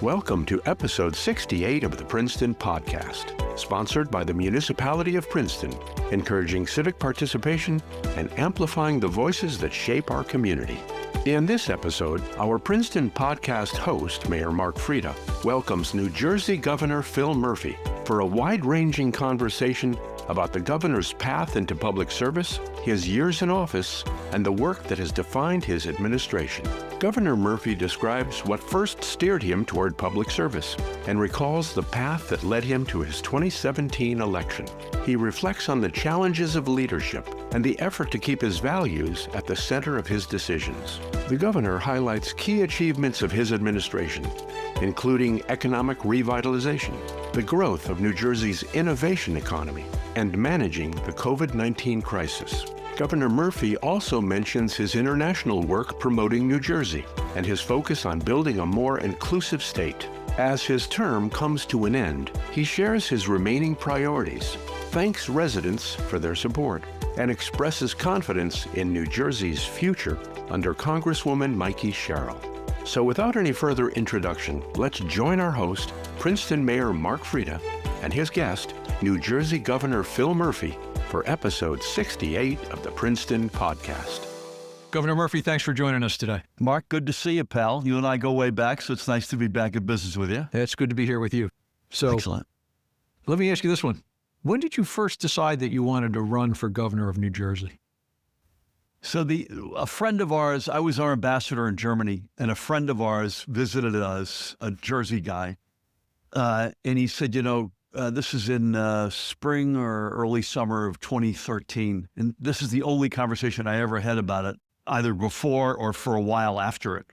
Welcome to episode 68 of the Princeton Podcast, sponsored by the Municipality of Princeton, encouraging civic participation and amplifying the voices that shape our community. In this episode, our Princeton Podcast host, Mayor Mark Freda, welcomes New Jersey Governor Phil Murphy for a wide-ranging conversation about the governor's path into public service, his years in office, and the work that has defined his administration. Governor Murphy describes what first steered him toward public service and recalls the path that led him to his 2017 election. He reflects on the challenges of leadership and the effort to keep his values at the center of his decisions. The governor highlights key achievements of his administration, including economic revitalization, the growth of New Jersey's innovation economy, and managing the COVID-19 crisis. Governor Murphy also mentions his international work promoting New Jersey and his focus on building a more inclusive state. As his term comes to an end, he shares his remaining priorities, thanks residents for their support, and expresses confidence in New Jersey's future under Congresswoman Mikey Sherrill. So without any further introduction, let's join our host, Princeton Mayor Mark Freda, and his guest, New Jersey Governor Phil Murphy, for episode 68 of the Princeton Podcast. Governor Murphy, thanks for joining us today. Mark, good to see you, pal. You and I go way back, so it's nice to be back in business with you. It's good to be here with you. So, excellent. Let me ask you this one. When did you first decide that you wanted to run for governor of New Jersey? So a friend of ours, I was our ambassador in Germany, and a friend of ours visited us, a Jersey guy, and he said, this is in spring or early summer of 2013, and this is the only conversation I ever had about it, either before or for a while after it.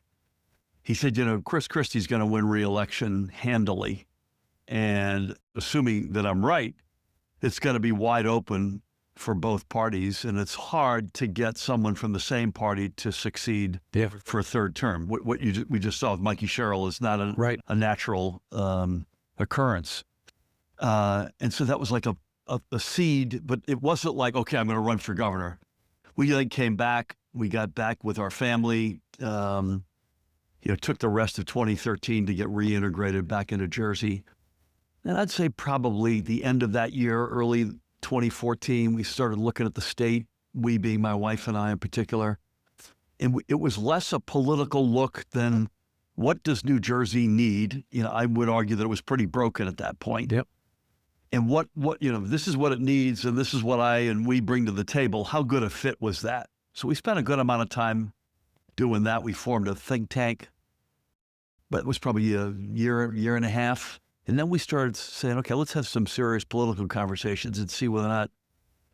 He said, Chris Christie's going to win re-election handily, and assuming that I'm right, it's going to be wide open for both parties, and it's hard to get someone from the same party to succeed for a third term. What we just saw with Mikey Sherrill is not a natural occurrence. And so that was like a seed, but it wasn't like, okay, I'm going to run for governor. We then came back. We got back with our family, took the rest of 2013 to get reintegrated back into Jersey. And I'd say probably the end of that year, early 2014, we started looking at the state, we being my wife and I in particular. And it was less a political look than what does New Jersey need? I would argue that it was pretty broken at that point. Yep. And what this is what it needs, and this is what we bring to the table. How good a fit was that? So we spent a good amount of time doing that. We formed a think tank, but it was probably a year and a half. And then we started saying, okay, let's have some serious political conversations and see whether or not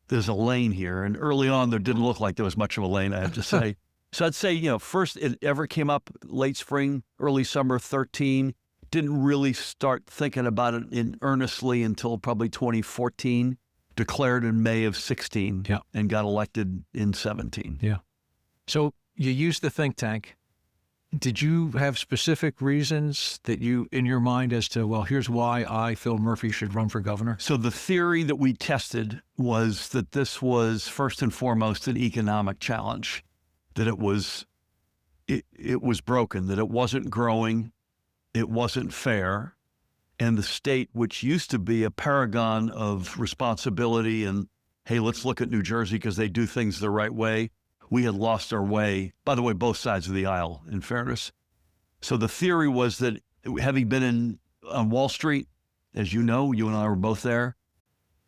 there's a lane here. And early on, there didn't look like there was much of a lane, I have to say. So I'd say, first it ever came up late spring, early summer 13. Didn't really start thinking about it earnestly until probably 2014. Declared in May of 16 and got elected in 17. Yeah. So you used the think tank. Did you have specific reasons that in your mind as to, well, here's why I, Phil Murphy, should run for governor? So the theory that we tested was that this was first and foremost an economic challenge, that it was broken, that it wasn't growing, it wasn't fair, and the state, which used to be a paragon of responsibility and, hey, let's look at New Jersey because they do things the right way, we had lost our way, by the way, both sides of the aisle, in fairness. So the theory was that having been on Wall Street, as you know, you and I were both there,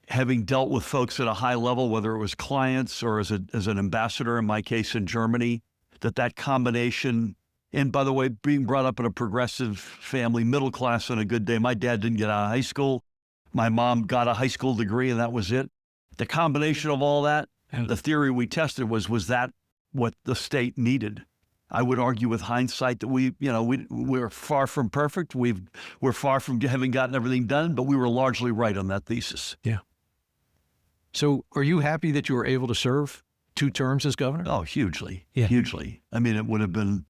having dealt with folks at a high level, whether it was clients or as an ambassador, in my case in Germany, that combination, and by the way, being brought up in a progressive family, middle class on a good day, my dad didn't get out of high school. My mom got a high school degree and that was it. The combination of all that, and the theory we tested was that what the state needed? I would argue with hindsight that we're far from perfect. We're far from having gotten everything done, but we were largely right on that thesis. Yeah. So are you happy that you were able to serve 2 terms as governor? Oh, hugely. Yeah. Hugely. I mean, it would have been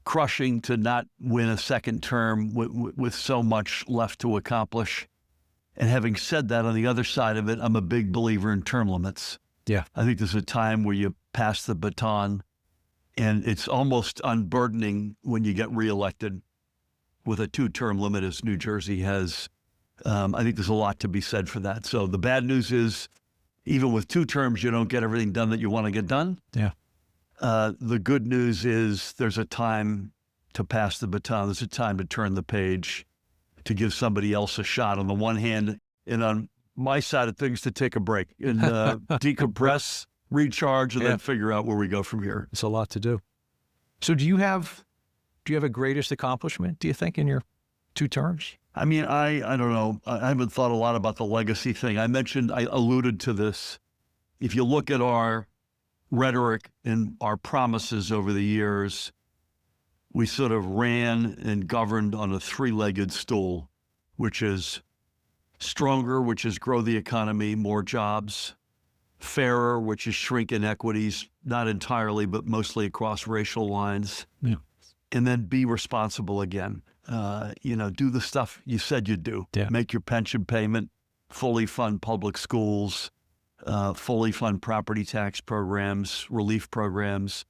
crushing to not win a second term with so much left to accomplish. And having said that, on the other side of it, I'm a big believer in term limits. Yeah. I think there's a time where you pass the baton, and it's almost unburdening when you get reelected. with a 2-term limit as New Jersey has. I think there's a lot to be said for that. So the bad news is, even with 2 terms, you don't get everything done that you want to get done. Yeah. The good news is there's a time to pass the baton. There's a time to turn the page, to give somebody else a shot on the one hand, and on my side of things to take a break and decompress, recharge, and then figure out where we go from here. It's a lot to do. So do you have a greatest accomplishment, do you think, in your 2 terms? I mean, I don't know. I haven't thought a lot about the legacy thing. I alluded to this. If you look at our rhetoric and our promises over the years, we sort of ran and governed on a 3-legged stool, which is stronger, which is grow the economy, more jobs; fairer, which is shrink inequities, not entirely, but mostly across racial lines; and then be responsible again. Do the stuff you said you'd do. Yeah. Make your pension payment, fully fund public schools, fully fund property tax programs, relief programs,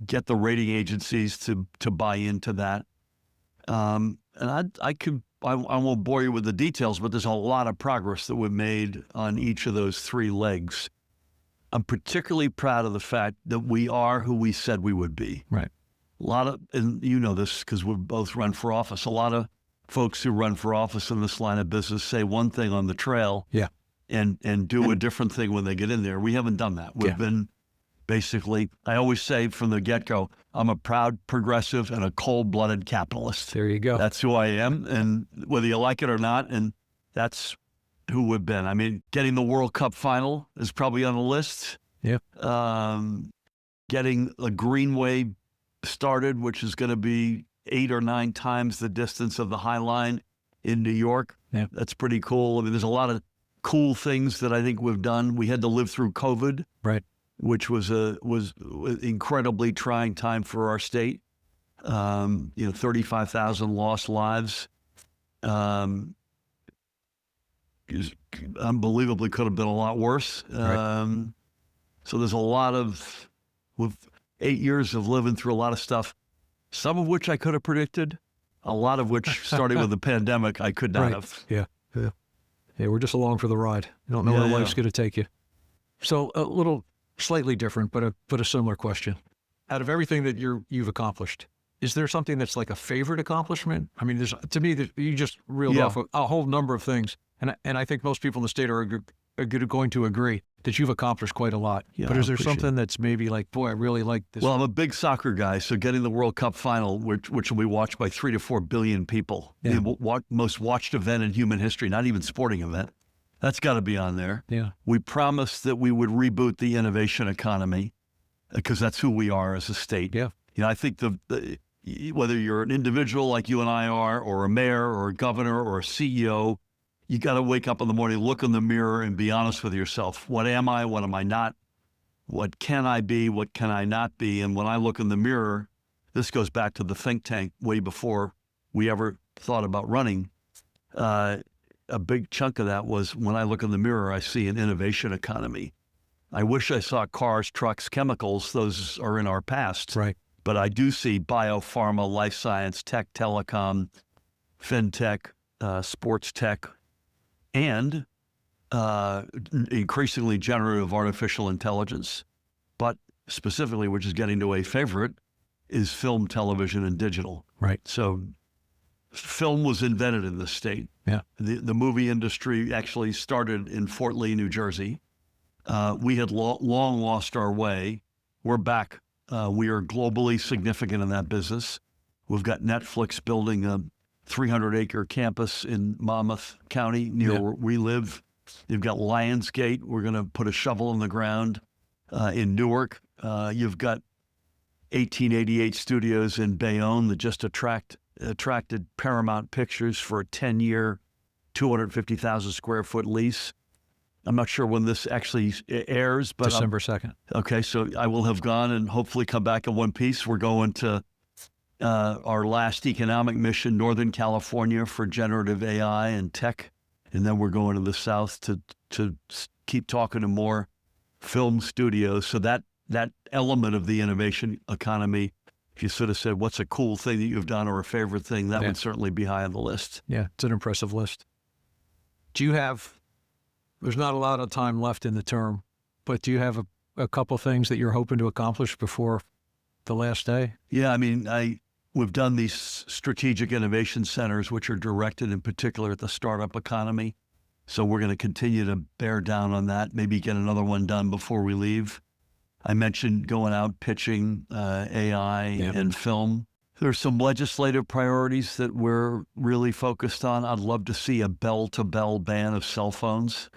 get the rating agencies to buy into that. And I won't bore you with the details, but there's a lot of progress that we've made on each of those 3 legs. I'm particularly proud of the fact that we are who we said we would be. Right. A lot of, and you know this because we've both run for office, a lot of folks who run for office in this line of business say one thing on the trail and do a different thing when they get in there. We haven't done that. We've been basically, I always say from the get-go, I'm a proud progressive and a cold-blooded capitalist. There you go. That's who I am, and whether you like it or not, and that's who we've been. I mean, getting the World Cup final is probably on the list. Yeah. Getting a Greenway started, which is going to be 8 or 9 times the distance of the High Line in New York. Yeah. That's pretty cool. I mean, there's a lot of cool things that I think we've done. We had to live through COVID, right, which was incredibly trying time for our state. 35,000 lost lives. Unbelievably could have been a lot worse. Right. So there's a lot of, with 8 years of living through a lot of stuff, some of which I could have predicted, a lot of which, starting with the pandemic, I could not have. Yeah, we're just along for the ride. You don't know where life's going to take you. So a little slightly different, but a similar question. Out of everything that you've accomplished, is there something that's like a favorite accomplishment? I mean, to me, you just reeled off a whole number of things, and I think most people in the state are going to agree that you've accomplished quite a lot. Yeah, but is there something that's maybe like, boy, I really like this? Well, I'm a big soccer guy, so getting the World Cup final, which will be watched by 3 to 4 billion people, the most watched event in human history, not even sporting event, that's got to be on there. Yeah. We promised that we would reboot the innovation economy because that's who we are as a state. Yeah. I think whether you're an individual like you and I are, or a mayor, or a governor, or a CEO, you got to wake up in the morning, look in the mirror, and be honest with yourself. What am I? What am I not? What can I be? What can I not be? And when I look in the mirror, this goes back to the think tank way before we ever thought about running. A big chunk of that was when I look in the mirror, I see an innovation economy. I wish I saw cars, trucks, chemicals. Those are in our past. Right. But I do see biopharma, life science, tech, telecom, fintech, sports tech, and increasingly generative artificial intelligence. But specifically, which is getting to a favorite, is film, television, and digital. Right. So film was invented in this state. Yeah. The movie industry actually started in Fort Lee, New Jersey. We had long lost our way. We're back. We are globally significant in that business. We've got Netflix building a 300-acre campus in Monmouth County near where we live. You've got Lionsgate. We're going to put a shovel in the ground in Newark. You've got 1888 Studios in Bayonne that just attracted Paramount Pictures for a 10-year, 250,000 square foot lease. I'm not sure when this actually airs, but December 2nd. Okay, so I will have gone and hopefully come back in one piece. We're going to our last economic mission, Northern California, for generative AI and tech. And then we're going to the South to keep talking to more film studios. So that element of the innovation economy if you sort of said, what's a cool thing that you've done or a favorite thing, that would certainly be high on the list. Yeah, it's an impressive list. Do you have, there's not a lot of time left in the term, but do you have a couple things that you're hoping to accomplish before the last day? Yeah, I mean, we've done these strategic innovation centers, which are directed in particular at the startup economy. So we're going to continue to bear down on that, maybe get another one done before we leave. I mentioned going out pitching AI and film. There's some legislative priorities that we're really focused on. I'd love to see a bell-to-bell ban of cell phones.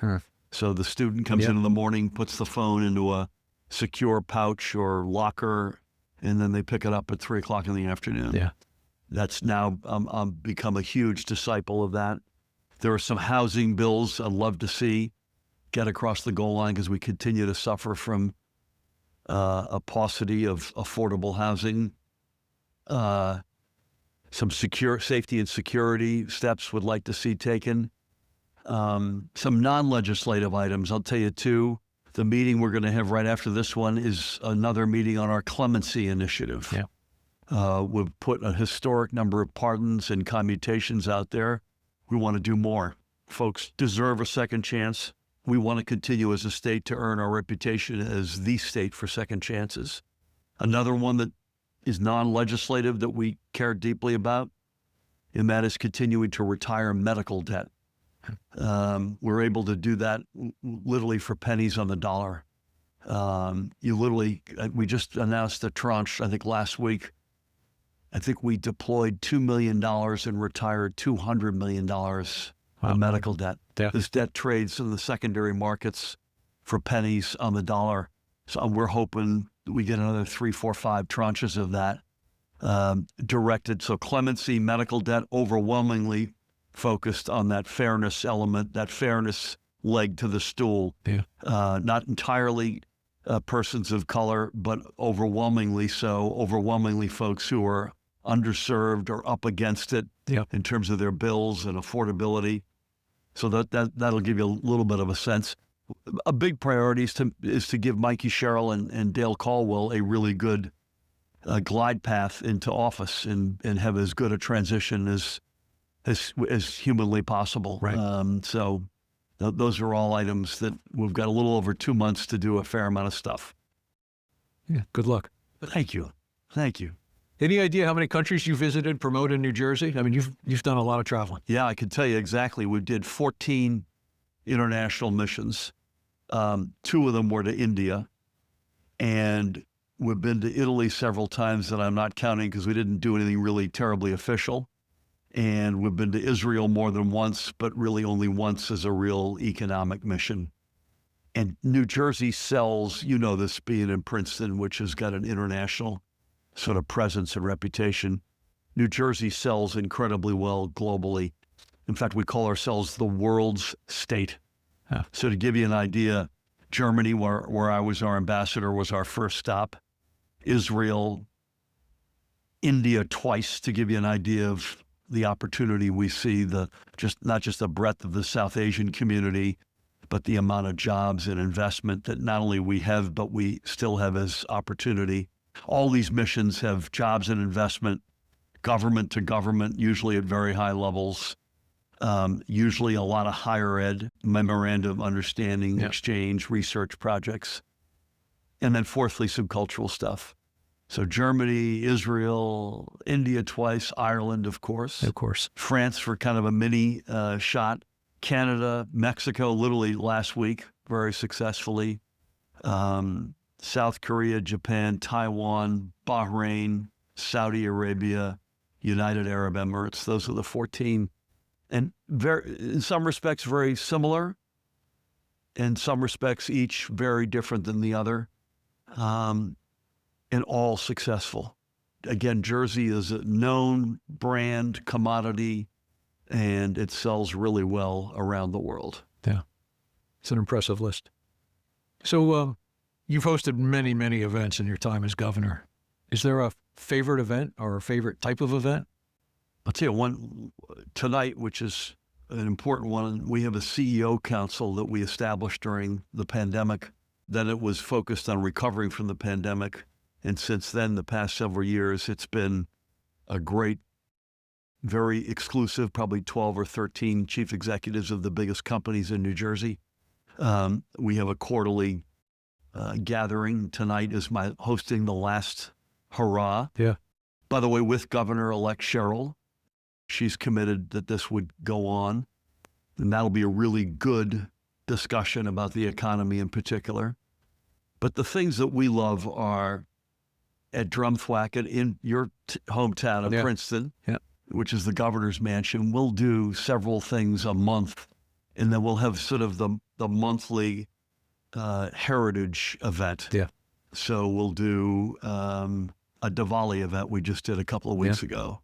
So the student comes in the morning, puts the phone into a secure pouch or locker, and then they pick it up at 3 o'clock in the afternoon. Yeah. That's now become a huge disciple of that. There are some housing bills I'd love to see get across the goal line because we continue to suffer from a paucity of affordable housing. Some safety and security steps would like to see taken. Some non-legislative items, I'll tell you two. The meeting we're going to have right after this one is another meeting on our clemency initiative. Yeah. We've put a historic number of pardons and commutations out there. We want to do more. Folks deserve a second chance. We want to continue as a state to earn our reputation as the state for second chances. Another one that is non-legislative that we care deeply about, and that is continuing to retire medical debt. We're able to do that literally for pennies on the dollar. We just announced a tranche, I think last week. I think we deployed $2 million and retired $200 million of medical debt. Yeah. This debt trades in the secondary markets for pennies on the dollar. So we're hoping we get another 3, 4, 5 tranches of that directed. So clemency, medical debt, overwhelmingly focused on that fairness element, that fairness leg to the stool. Yeah. Not entirely persons of color, but overwhelmingly so, overwhelmingly folks who are underserved or up against it in terms of their bills and affordability. So that'll give you a little bit of a sense. A big priority is to give Mikey Sherrill and Dale Caldwell a really good glide path into office and have as good a transition as humanly possible. Right. So those are all items that we've got a little over 2 months to do a fair amount of stuff. Yeah. Good luck. Thank you. Thank you. Any idea how many countries you visited, promoted in New Jersey? I mean, you've done a lot of traveling. Yeah, I can tell you exactly. We did 14 international missions. 2 of them were to India, and we've been to Italy several times that I'm not counting because we didn't do anything really terribly official. And we've been to Israel more than once, but really only once as a real economic mission. And New Jersey sells, you know this being in Princeton, which has got an international sort of presence and reputation. New Jersey sells incredibly well globally. In fact, we call ourselves the world's state. Huh. So to give you an idea, Germany, where I was our ambassador, was our first stop. Israel, India twice, to give you an idea of the opportunity we see, not just the breadth of the South Asian community, but the amount of jobs and investment that not only we have, but we still have as opportunity. All these missions have jobs and investment, government to government, usually at very high levels, usually a lot of higher ed, memorandum of understanding, exchange, research projects. And then fourthly, some cultural stuff. So Germany, Israel, India twice, Ireland, of course. Of course. France for kind of a mini shot. Canada, Mexico, literally last week, very successfully. South Korea, Japan, Taiwan, Bahrain, Saudi Arabia, United Arab Emirates. Those are the 14. And in some respects, very similar. In some respects, each very different than the other. And all successful. Again, Jersey is a known brand commodity, and it sells really well around the world. Yeah. It's an impressive list. So you've hosted many, many events in your time as governor. Is there a favorite event or a favorite type of event? I'll tell you one tonight, which is an important one. We have a CEO council that we established during the pandemic. Then it was focused on recovering from the pandemic. And since then, the past several years, it's been a great, very exclusive, probably 12 or 13 chief executives of the biggest companies in New Jersey. We have a quarterly gathering. Tonight is my hosting the last hurrah. Yeah. By the way, with Governor-elect Cheryl. She's committed that this would go on. And that'll be a really good discussion about the economy in particular. But the things that we love are at Drumthwacket in your hometown of Princeton, which is the governor's mansion. We'll do several things a month, and then we'll have sort of the monthly heritage event. Yeah. So we'll do a Diwali event we just did a couple of weeks ago.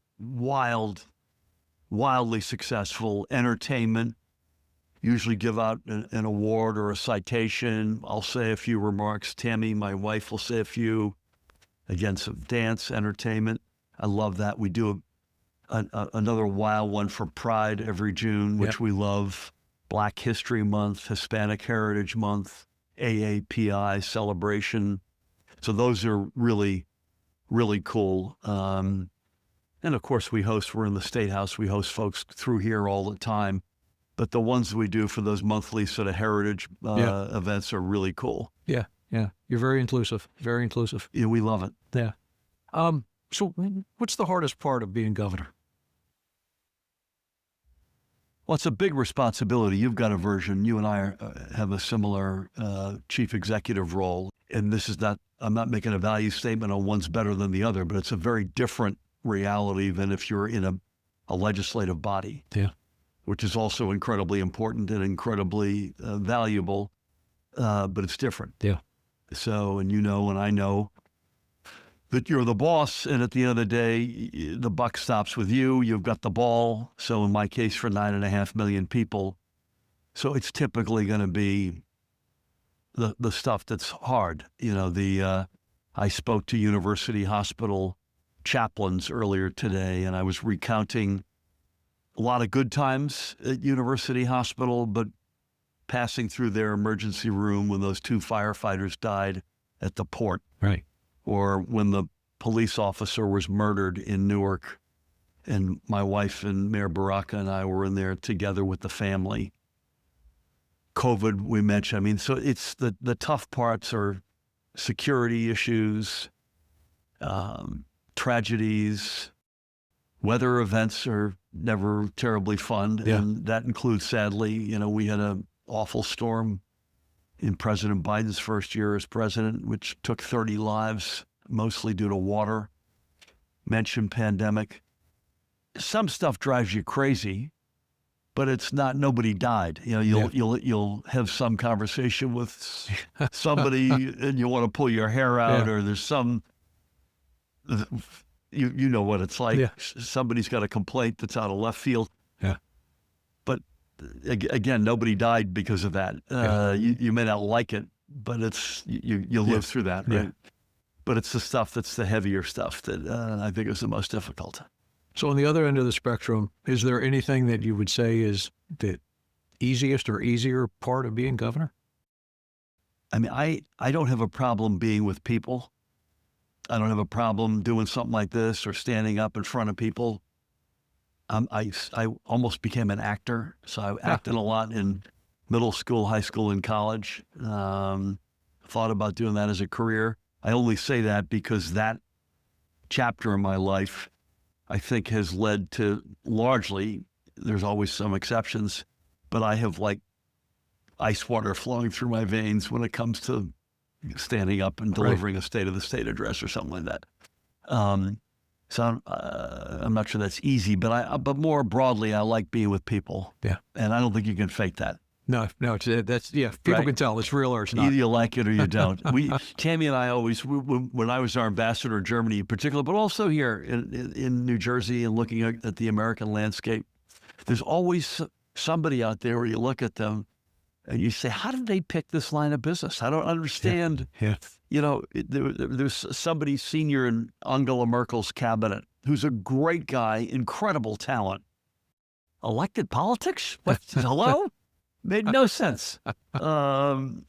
Wildly successful entertainment. Usually give out an award or a citation. I'll say a few remarks. Tammy, my wife, will say a few. Again, some dance, entertainment. I love that. We do another wild one for Pride every June, which we love. Black History Month, Hispanic Heritage Month, AAPI celebration. So those are really, really cool. And of course, we're in the State House. We host folks through here all the time. But the ones we do for those monthly sort of heritage events are really cool. Yeah, yeah. You're very inclusive, very inclusive. Yeah, we love it. Yeah. So what's the hardest part of being governor? Well, it's a big responsibility. You've got a version. You and I have a similar chief executive role. And this is not, I'm not making a value statement on one's better than the other, but it's a very different reality than if you're in a legislative body. Yeah. Which is also incredibly important and incredibly valuable, but it's different. Yeah. So, and you know, and I know that you're the boss, and at the end of the day, the buck stops with you. You've got the ball. So in my case, for 9.5 million people, so it's typically going to be the stuff that's hard. You know, I spoke to university hospital chaplains earlier today, and I was recounting a lot of good times at University Hospital, but passing through their emergency room when those 2 firefighters died at the port. Right. Or when the police officer was murdered in Newark, and my wife and Mayor Baraka and I were in there together with the family. COVID, we mentioned. I mean, so it's the tough parts are security issues, tragedies. Weather events are never terribly fun, and that includes, sadly, you know, we had an awful storm in President Biden's first year as president, which took 30 lives, mostly due to water. Mentioned pandemic. Some stuff drives you crazy, but it's not. Nobody died. You know, you'll have some conversation with somebody, and you want to pull your hair out, or there's some. You know what it's like. Yeah. Somebody's got a complaint that's out of left field. Yeah. But again, nobody died because of that. You may not like it, but it's you live through that, right? Yeah. But it's the stuff that's the heavier stuff that I think is the most difficult. So on the other end of the spectrum, is there anything that you would say is the easiest or easier part of being governor? I mean, I don't have a problem being with people. I don't have a problem doing something like this or standing up in front of people. I almost became an actor, so I acted a lot in middle school, high school, and college. Thought about doing that as a career. I only say that because that chapter in my life, I think, has led to largely, there's always some exceptions, but I have like ice water flowing through my veins when it comes to standing up and delivering a State of the State address or something like that. So I'm not sure that's easy, but more broadly, I like being with people. Yeah. And I don't think you can fake that. No, people can tell it's real or it's not. Either you like it or you don't. Tammy and I always, when I was our ambassador in Germany in particular, but also here in New Jersey and looking at the American landscape, there's always somebody out there where you look at them and you say, how did they pick this line of business? I don't understand. Yeah. You know, there's somebody senior in Angela Merkel's cabinet who's a great guy, incredible talent. Elected politics? What? Hello? Made no sense. And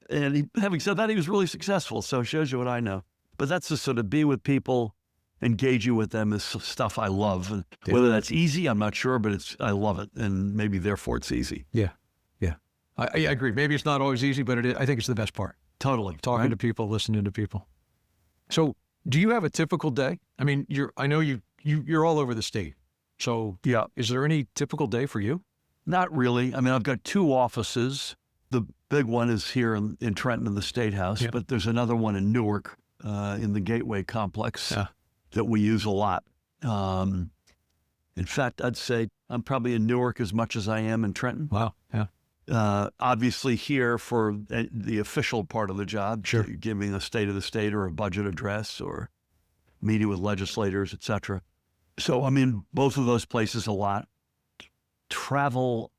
having said that, he was really successful. So it shows you what I know. But that's the sort of be with people, engaging with them is stuff I love. And whether that's easy, I'm not sure, but I love it. And maybe therefore it's easy. Yeah. Yeah. I agree. Maybe it's not always easy, but I think it's the best part. Totally. Talking to people, listening to people. So do you have a typical day? I mean, I know you're all over the state. So yeah, is there any typical day for you? Not really. I mean, I've got 2 offices. The big one is here in Trenton in the State House, but there's another one in Newark in the Gateway Complex that we use a lot. In fact, I'd say I'm probably in Newark as much as I am in Trenton. Wow. Yeah. Obviously here for the official part of the job, sure, giving a state of the state or a budget address or meeting with legislators, et cetera. So I'm in both of those places a lot. Travel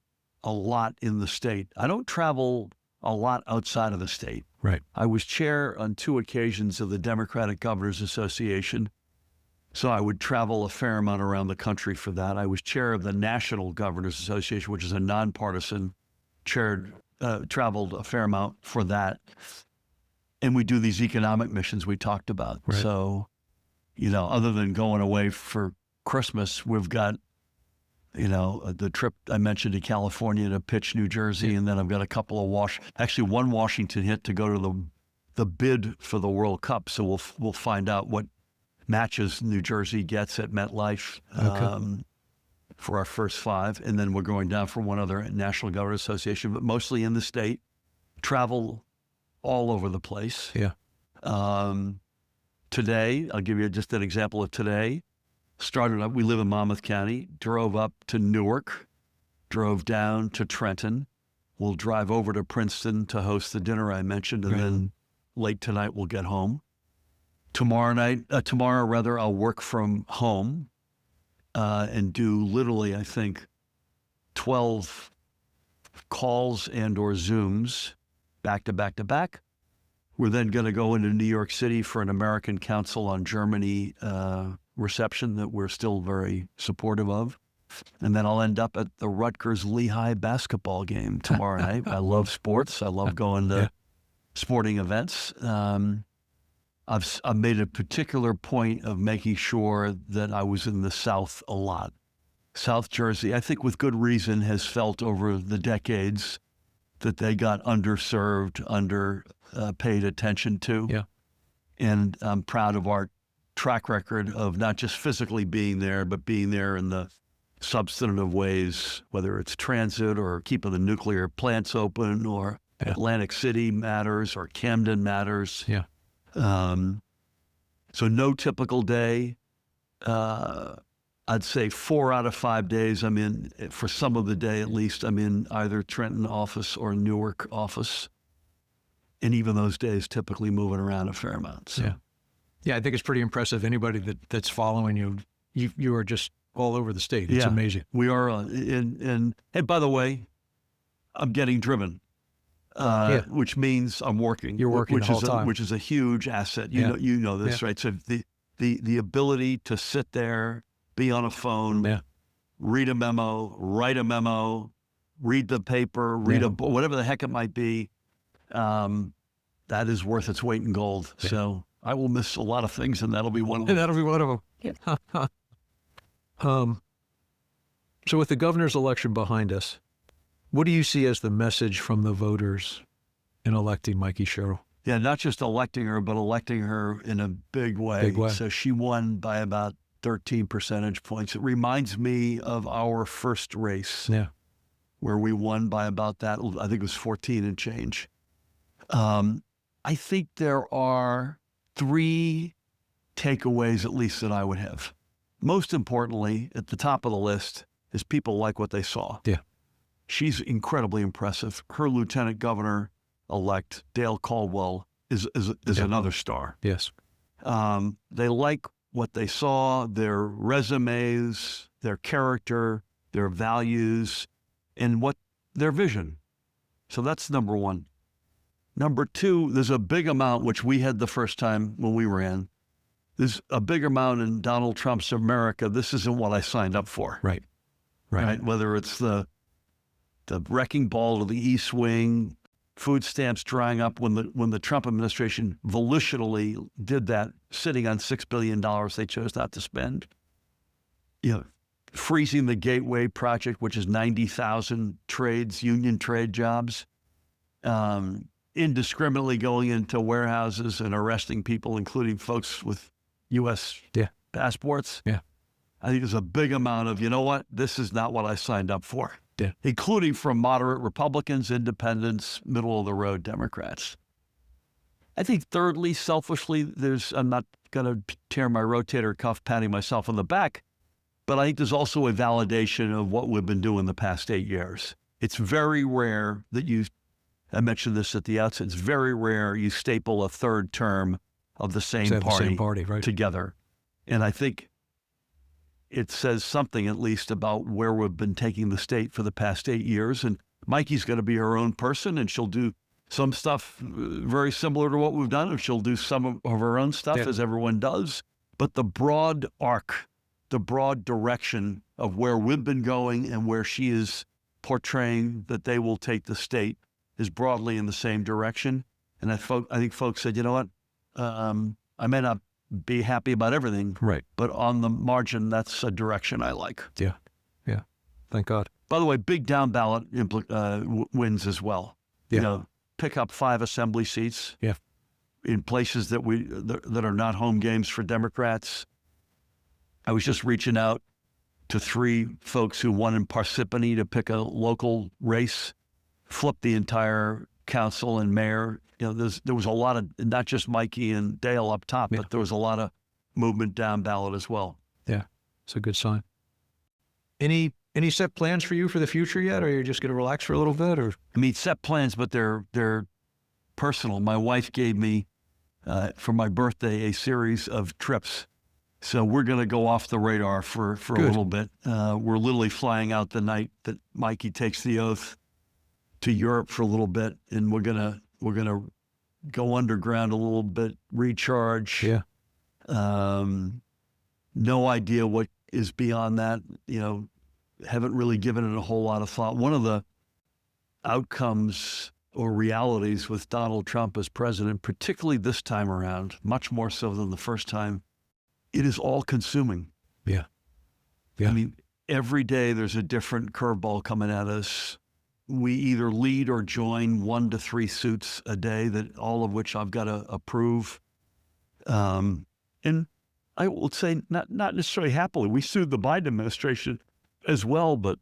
a lot in the state. I don't travel a lot outside of the state. Right. I was chair on 2 occasions of the Democratic Governors Association, so I would travel a fair amount around the country for that. I was chair of the National Governors Association, which is a nonpartisan, traveled a fair amount for that. And we do these economic missions we talked about. Right. So, other than going away for Christmas, we've got, the trip I mentioned to California to pitch New Jersey, and then I've got a couple of one Washington hit to go to the bid for the World Cup. So we'll find out what matches New Jersey gets at MetLife for our first 5, and then we're going down for one other National Governors Association, but mostly in the state. Travel all over the place. Yeah. Today, I'll give you just an example of today. Started up, we live in Monmouth County, drove up to Newark, drove down to Trenton. We'll drive over to Princeton to host the dinner I mentioned, and then late tonight we'll get home. Tomorrow, I'll work from home and do literally, I think, 12 calls and or Zooms back to back to back. We're then going to go into New York City for an American Council on Germany reception that we're still very supportive of. And then I'll end up at the Rutgers-Lehigh basketball game tomorrow night. I love sports. I love going to sporting events. I've made a particular point of making sure that I was in the South a lot. South Jersey, I think with good reason, has felt over the decades that they got underserved, paid attention to. Yeah. And I'm proud of our track record of not just physically being there, but being there in the substantive ways, whether it's transit or keeping the nuclear plants open or Atlantic City matters or Camden matters. Yeah. So no typical day. I'd say 4 out of 5 days I'm in, for some of the day at least, I'm in either Trenton office or Newark office. And even those days typically moving around a fair amount. So. Yeah, I think it's pretty impressive. Anybody that's following you are just all over the state. It's amazing. We are. And by the way, I'm getting driven, which means I'm working. You're working the whole time. Which is a huge asset. You know this, right? So the ability to sit there, be on a phone, read a memo, write a memo, read the paper, read a book, whatever the heck it might be, that is worth its weight in gold. Yeah. So I will miss a lot of things, and that'll be one of them. That'll be one of them. Yeah. So with the governor's election behind us, what do you see as the message from the voters in electing Mikey Sherrill? Yeah, not just electing her, but electing her in a big way. So she won by about 13 percentage points. It reminds me of our first race, where we won by about that. I think it was 14 and change. I think there are 3 takeaways, at least, that I would have. Most importantly, at the top of the list is people like what they saw. Yeah. She's incredibly impressive. Her lieutenant governor-elect, Dale Caldwell, is another star. Yes. They like what they saw, their resumes, their character, their values, and their vision. So that's number 1. Number 2, there's a big amount, which we had the first time when we ran. There's a big amount in Donald Trump's America. This isn't what I signed up for. Right. Whether it's the wrecking ball to the East Wing, food stamps drying up when the Trump administration volitionally did that, sitting on $6 billion they chose not to spend. Freezing the Gateway Project, which is 90,000 union trade jobs, indiscriminately going into warehouses and arresting people, including folks with U.S. passports. Yeah. I think there's a big amount of, this is not what I signed up for. Yeah. Including from moderate Republicans, independents, middle-of-the-road Democrats. I think thirdly, selfishly, I'm not going to tear my rotator cuff patting myself on the back, but I think there's also a validation of what we've been doing the past 8 years. It's very rare that I mentioned this at the outset, it's very rare you staple a third term of the same party right, together. And I think it says something, at least, about where we've been taking the state for the past 8 years. And Mikey's going to be her own person, and she'll do some stuff very similar to what we've done, and she'll do some of her own stuff, as everyone does. But the broad arc, the broad direction of where we've been going and where she is portraying that they will take the state is broadly in the same direction. And I think folks said, I may not be happy about everything, right, but on the margin, that's a direction I like. Yeah. Thank God. By the way, big down ballot wins as well. Yeah. Pick up 5 assembly seats. Yeah. In places that are not home games for Democrats. I was just reaching out to 3 folks who won in Parsippany to pick a local race, flip the entire council and mayor. There was a lot of, not just Mikey and Dale up top, but there was a lot of movement down ballot as well. Yeah, it's a good sign. Any set plans for you for the future yet, or are you just going to relax for a little bit? Or set plans, but they're personal. My wife gave me for my birthday a series of trips, so we're going to go off the radar for a little bit. We're literally flying out the night that Mikey takes the oath to Europe for a little bit, and we're gonna go underground a little bit, recharge. Yeah. No idea what is beyond that. Haven't really given it a whole lot of thought. One of the outcomes or realities with Donald Trump as president, particularly this time around, much more so than the first time, it is all consuming. Yeah. Every day there's a different curveball coming at us. We either lead or join 1 to 3 suits a day, that all of which I've got to approve. And I will say, not necessarily happily. We sued the Biden administration as well, but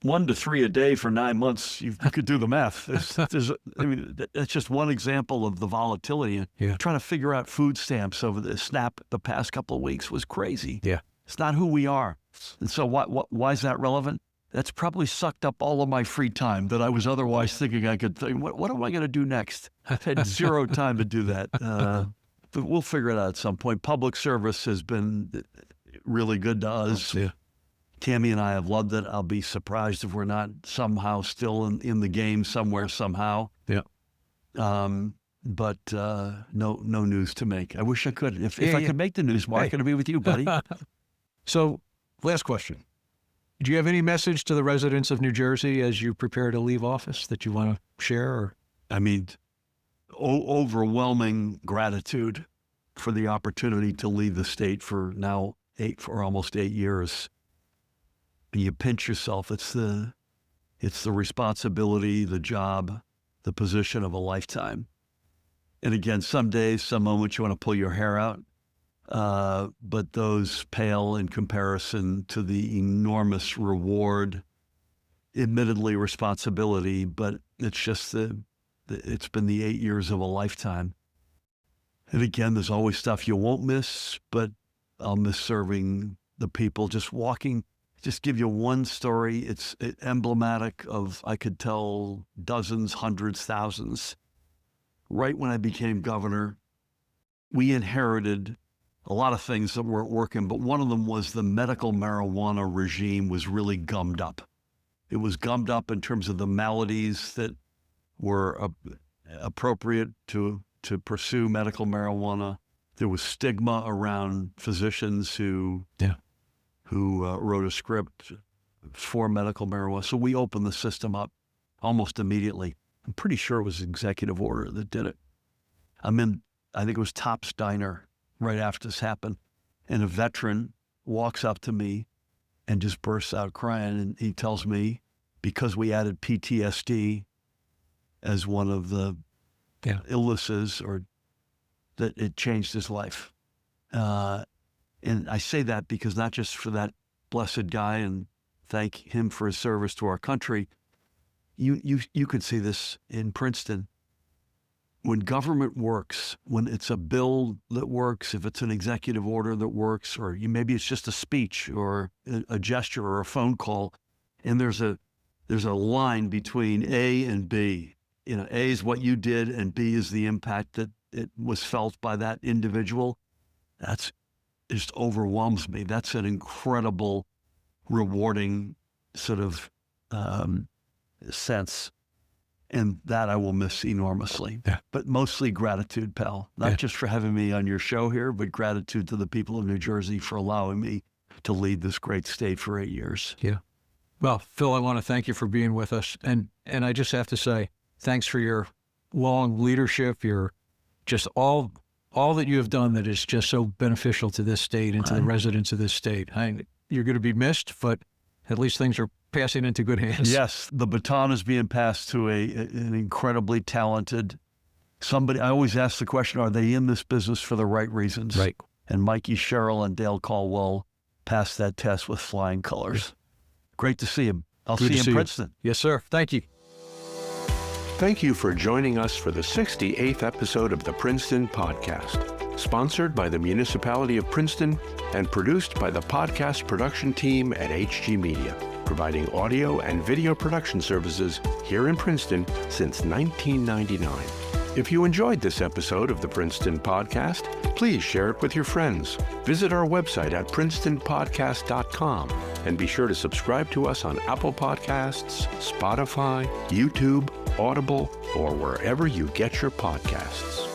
1 to 3 a day for 9 months, you could do the math. That's just one example of the volatility. Yeah. Trying to figure out food stamps over the snap the past couple of weeks was crazy. Yeah. It's not who we are. And so why is that relevant? That's probably sucked up all of my free time that I was otherwise thinking I could think, what am I going to do next? I've had 0 time to do that. But we'll figure it out at some point. Public service has been really good to us. Yeah. Tammy and I have loved it. I'll be surprised if we're not somehow still in the game somewhere, somehow. Yeah. But no news to make. I wish I could. If I could make the news, Mark, it'd be with you, buddy. So, last question. Do you have any message to the residents of New Jersey as you prepare to leave office that you want to share? Or? Overwhelming gratitude for the opportunity to lead the state for almost 8 years. You pinch yourself. It's the responsibility, the job, the position of a lifetime. And again, some days, some moments you want to pull your hair out. But those pale in comparison to the enormous reward, admittedly responsibility, but it's just it's been the 8 years of a lifetime. And again, there's always stuff you won't miss, but I'll miss serving the people. Just give you one story. It's emblematic of, I could tell dozens, hundreds, thousands. Right when I became governor, we inherited a lot of things that weren't working, but one of them was the medical marijuana regime was really gummed up. It was gummed up in terms of the maladies that were appropriate to pursue medical marijuana. There was stigma around physicians who wrote a script for medical marijuana. So we opened the system up almost immediately. I'm pretty sure it was executive order that did it. I think it was Top's Diner right after this happened. And a veteran walks up to me and just bursts out crying. And he tells me, because we added PTSD as one of the illnesses, or that it changed his life. And I say that because not just for that blessed guy, and thank him for his service to our country. You could see this in Princeton. When government works, when it's a bill that works, if it's an executive order that works, or maybe it's just a speech or a gesture or a phone call, and there's a line between A and B. A is what you did, and B is the impact that it was felt by that individual. That's just overwhelms me. That's an incredible, rewarding sort of sense. And that I will miss enormously. Yeah. But mostly gratitude, pal. Not just for having me on your show here, but gratitude to the people of New Jersey for allowing me to lead this great state for 8 years. Yeah. Well, Phil, I want to thank you for being with us. And I just have to say, thanks for your long leadership, your just all that you have done that is just so beneficial to this state and to the residents of this state. You're going to be missed, but at least things are passing into good hands. Yes, the baton is being passed to an incredibly talented somebody. I always ask the question, are they in this business for the right reasons? Right. And Mikey Sherrill and Dale Caldwell passed that test with flying colors. Great to see him. I'll see you in Princeton. Yes, sir. Thank you. Thank you for joining us for the 68th episode of the Princeton Podcast, sponsored by the Municipality of Princeton and produced by the podcast production team at HG Media, providing audio and video production services here in Princeton since 1999. If you enjoyed this episode of the Princeton Podcast, please share it with your friends. Visit our website at princetonpodcast.com and be sure to subscribe to us on Apple Podcasts, Spotify, YouTube, Audible, or wherever you get your podcasts.